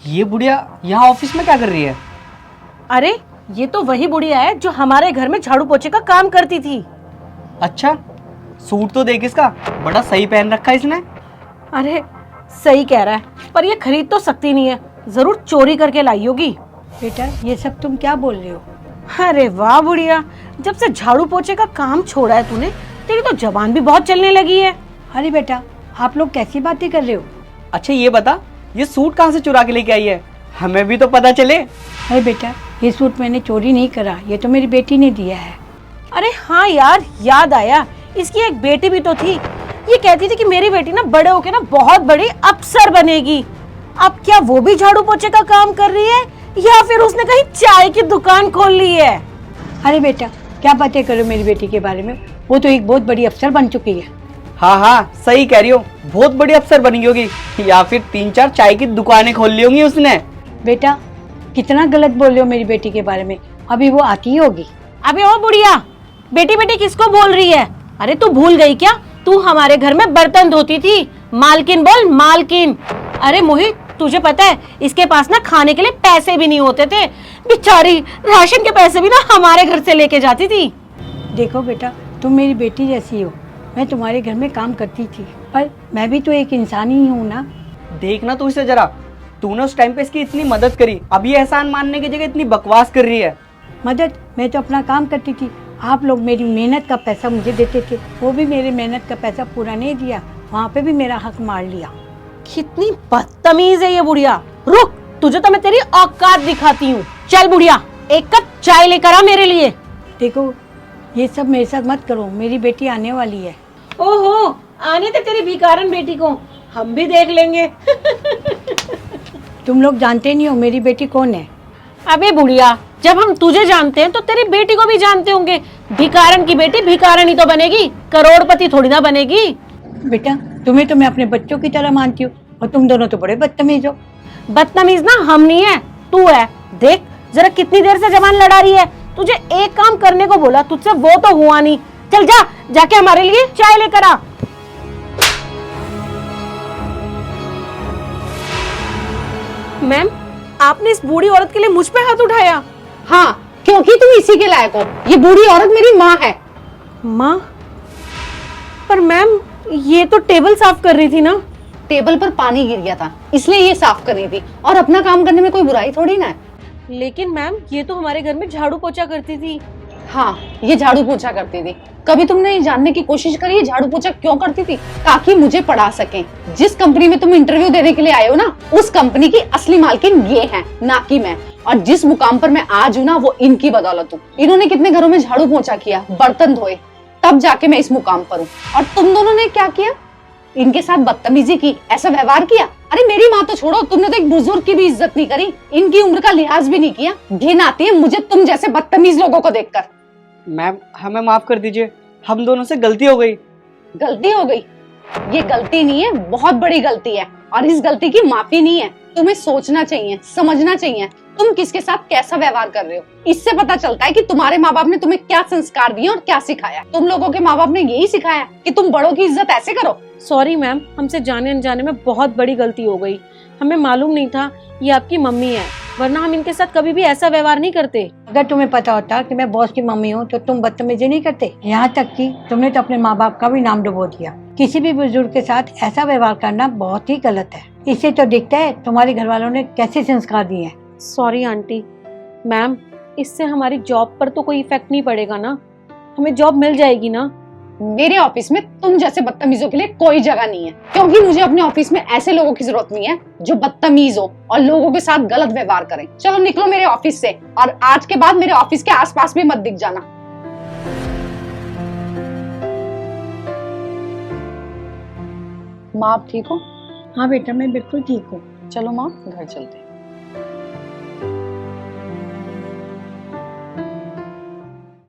ये बुढ़िया यहाँ ऑफिस में क्या कर रही है? अरे ये तो वही बुढ़िया है जो हमारे घर में झाड़ू पोछे का काम करती थी। अच्छा, सूट तो देख इसका, बड़ा सही पहन रखा है इसने। अरे सही कह रहा है, पर ये खरीद तो सकती नहीं है, जरूर चोरी करके लाई होगी। बेटा ये सब तुम क्या बोल रहे हो? अरे वाह बुढ़िया, जब से झाड़ू पोछे का काम छोड़ा है तूने, तेरी तो जबान भी बहुत चलने लगी है। अरे बेटा आप लोग कैसी बातें कर रहे हो? अच्छा ये बता, ये सूट कहाँ से चुरा के लेके आई है? हमें भी तो पता चले। अरे बेटा ये सूट मैंने चोरी नहीं करा, ये तो मेरी बेटी ने दिया है। अरे हाँ यार, याद आया, इसकी एक बेटी भी तो थी। ये कहती थी कि मेरी बेटी ना बड़े होके ना बहुत बड़ी अफसर बनेगी। अब क्या वो भी झाड़ू पोछे का काम कर रही है या फिर उसने कहीं चाय की दुकान खोल ली है? अरे बेटा क्या बातें करो मेरी बेटी के बारे में, वो तो एक बहुत बड़ी अफसर बन चुकी है। हाँ हाँ सही कह रही हो, बहुत बड़ी अफसर बनी होगी, या फिर 3-4 चाय की दुकानें खोल ली होंगी उसने। बेटा कितना गलत बोल रहे हो मेरी बेटी के बारे में, अभी वो आती ही होगी। अबे ओ बुढ़िया, बेटी बेटी किसको बोल रही है? अरे तू भूल गई क्या, तू हमारे घर में बर्तन धोती थी। मालकिन बोल मालकिन। अरे मोहित तुझे पता है, इसके पास ना खाने के लिए पैसे भी नहीं होते थे, बेचारी राशन के पैसे भी ना हमारे घर से लेके जाती थी। देखो बेटा तुम मेरी बेटी जैसी हो, मैं तुम्हारे घर में काम करती थी, पर मैं भी तो एक इंसान ही हूँ ना। देखना तू इसे जरा, तूने उस टाइम पे इसकी इतनी मदद करी, अब ये एहसान मानने की जगह इतनी बकवास कर रही है। मदद, मैं तो अपना काम करती थी, आप लोग मेरी मेहनत का पैसा मुझे देते थे, वो भी मेरी मेहनत का पैसा पूरा नहीं दिया, वहाँ पे भी मेरा हक मार लिया। कितनी बदतमीज है ये बुढ़िया। रुक, तुझे तो मैं तेरी औकात दिखाती हूँ। चल बुढ़िया, एक कप चाय लेकर आ मेरे लिए। देखो ये सब मेरे साथ मत करो, मेरी बेटी आने वाली है। ओहो, आने दे तेरी भिखारन बेटी को, हम भी देख लेंगे। तुम लोग जानते नहीं हो मेरी बेटी कौन है। अबे बुढ़िया, जब हम तुझे जानते हैं तो तेरी बेटी को भी जानते होंगे। भिखारन की बेटी भिखारन ही तो बनेगी, करोड़पति थोड़ी ना बनेगी। बेटा तुम्हें तो मैं अपने बच्चों की तरह मानती हूँ, और तुम दोनों तो बड़े बदतमीज हो। बदतमीज ना हम नहीं है, तू है। देख जरा कितनी देर से जबान लड़ा रही है। तुझे एक काम करने को बोला, तुझसे वो तो हुआ नहीं। चल जा, जाके हमारे लिए चाय लेकर आ। मैम, आपने इस बूढ़ी औरत के लिए मुझ पे हाथ उठाया? हाँ, क्योंकि तुम इसी के लायक हो। ये बूढ़ी औरत मेरी माँ है। माँ? पर मैम ये तो टेबल साफ कर रही थी ना। टेबल पर पानी गिर गया था, इसलिए ये साफ कर रही थी, और अपना काम करने में कोई बुराई थोड़ी ना है। लेकिन मैम ये तो हमारे घर में झाड़ू पोछा करती थी। हाँ, ये झाड़ू पोछा करती थी। कभी तुमने ये जानने की कोशिश करी ये झाड़ू पोछा क्यों करती थी? ताकि मुझे पढ़ा सकें। जिस कंपनी में तुम इंटरव्यू देने के लिए आए हो ना, उस कंपनी की असली मालकिन ये है, ना कि मैं। और जिस मुकाम पर मैं आज हूँ ना, वो इनकी बदौलत हूँ। इन्होंने कितने घरों में झाड़ू पोछा किया, बर्तन धोए, तब जाके मैं इस मुकाम पर हूँ। और तुम दोनों ने क्या किया? इनके साथ बदतमीजी की, ऐसा व्यवहार किया। अरे मेरी माँ तो छोड़ो, तुमने तो एक बुजुर्ग की भी इज्जत नहीं करी, इनकी उम्र का लिहाज भी नहीं किया। घिन आती है मुझे तुम जैसे बदतमीज लोगों को देखकर। मैम हमें माफ कर दीजिए, हम दोनों से गलती हो गई। गलती हो गई? ये गलती नहीं है, बहुत बड़ी गलती है, और इस गलती की माफी नहीं है। तुम्हें सोचना चाहिए, समझना चाहिए तुम किसके साथ कैसा व्यवहार कर रहे हो। इससे पता चलता है कि तुम्हारे माँ बाप ने तुम्हें क्या संस्कार दिए और क्या सिखाया। तुम लोगों के माँ बाप ने यही सिखाया कि तुम बड़ों की इज्जत ऐसे करो। सॉरी मैम, हमसे जाने अनजाने में बहुत बड़ी गलती हो गई। हमें मालूम नहीं था ये आपकी मम्मी है, वरना हम इनके साथ कभी भी ऐसा व्यवहार नहीं करते। अगर तुम्हें पता होता कि मैं बॉस की मम्मी हूँ तो तुम बदतमीजी नहीं करते। यहाँ तक कि तुमने तो अपने माँ बाप का भी नाम डुबो दिया। किसी भी बुजुर्ग के साथ ऐसा व्यवहार करना बहुत ही गलत है। इससे तो दिखता है तुम्हारे घर वालों ने कैसे संस्कार दिए हैं। Sorry aunty. मैम इससे हमारी जॉब पर तो कोई इफेक्ट नहीं पड़ेगा ना? हमें जॉब मिल जाएगी ना? मेरे ऑफिस में तुम जैसे बदतमीजों के लिए कोई जगह नहीं है, क्योंकि मुझे अपने ऑफिस में ऐसे लोगों की जरूरत नहीं है जो बदतमीज हो और लोगों के साथ गलत व्यवहार करें। चलो निकलो मेरे ऑफिस से, और आज के बाद मेरे ऑफिस के आसपास भी मत दिख जाना। माँ आप ठीक हो? हाँ बेटा मैं बिल्कुल ठीक हूँ। चलो माँ घर चलते हैं।